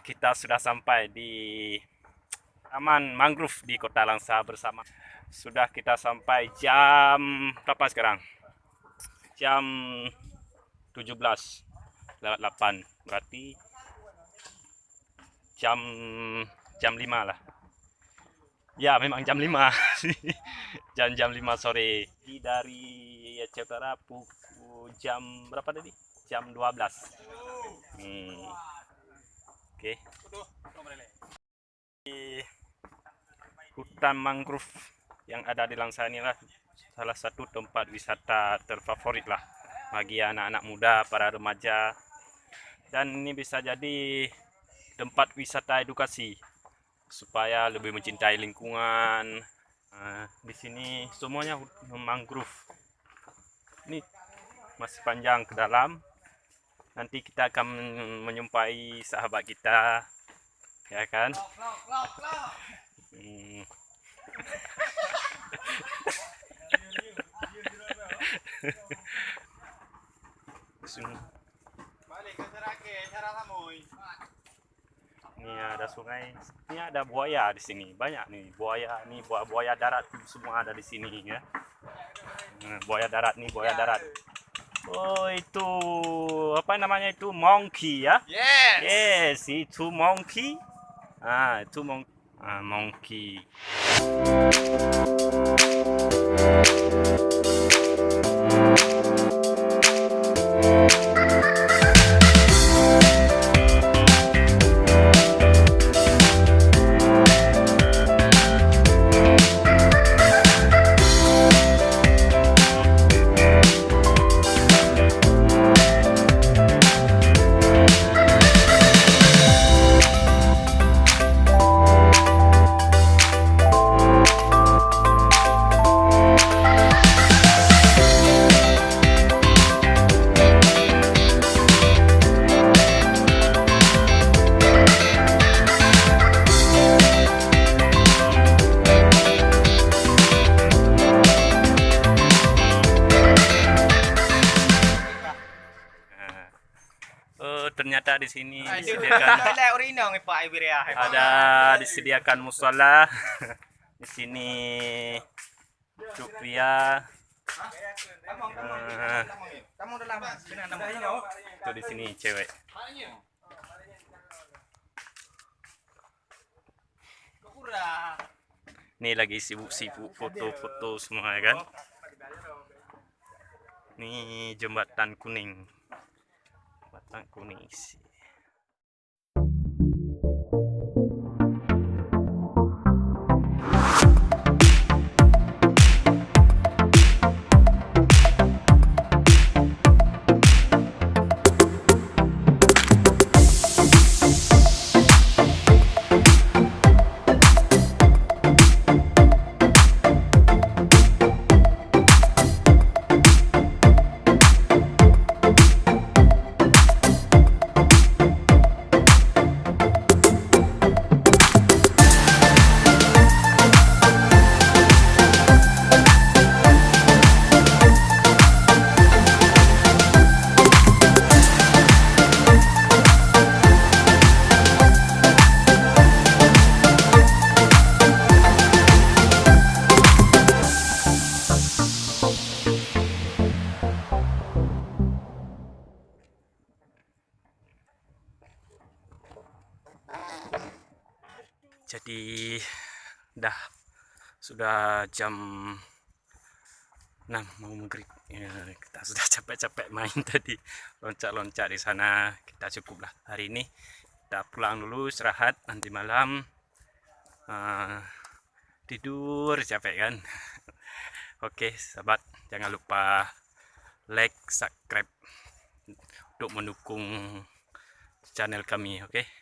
Kita sudah sampai di Taman Mangrove di Kota Langsa bersama. Sudah kita sampai jam berapa sekarang? Jam 17 lewat 8. Berarti jam 5 lah. Ya, memang jam 5. jam 5 sore. Dari Aceh Utara pukul jam berapa tadi? Jam 12. Oke. Di hutan mangrove yang ada di Langsa inilah salah satu tempat wisata terfavorit lah bagi anak-anak muda, para remaja, dan ini bisa jadi tempat wisata edukasi supaya lebih mencintai lingkungan. Di sini semuanya mangrove. Ini masih panjang ke dalam. Nanti kita akan menjumpai sahabat kita, ya kan? Ini ada sungai, ini ada buaya di sini, banyak nih buaya, nih buaya darat semua ada di sini ya. Buaya darat nih, buaya darat. Oh, itu apa namanya itu, monkey ya? Yes, itu monkey. Itu monkey. Ternyata di sini disediakan musola. Di sini untuk pria. Itu di sini cewek. Ini lagi sibuk-sibuk foto-foto semua ya kan. Ini jembatan kuning. Jembatan kuning sih. Jadi sudah jam 6 mau maghrib ya, kita sudah capek-capek main tadi, loncat-loncat di sana. Kita cukuplah hari ini, kita pulang dulu, istirahat, nanti malam tidur, capek kan. Oke sahabat, jangan lupa like, subscribe untuk mendukung channel kami, oke.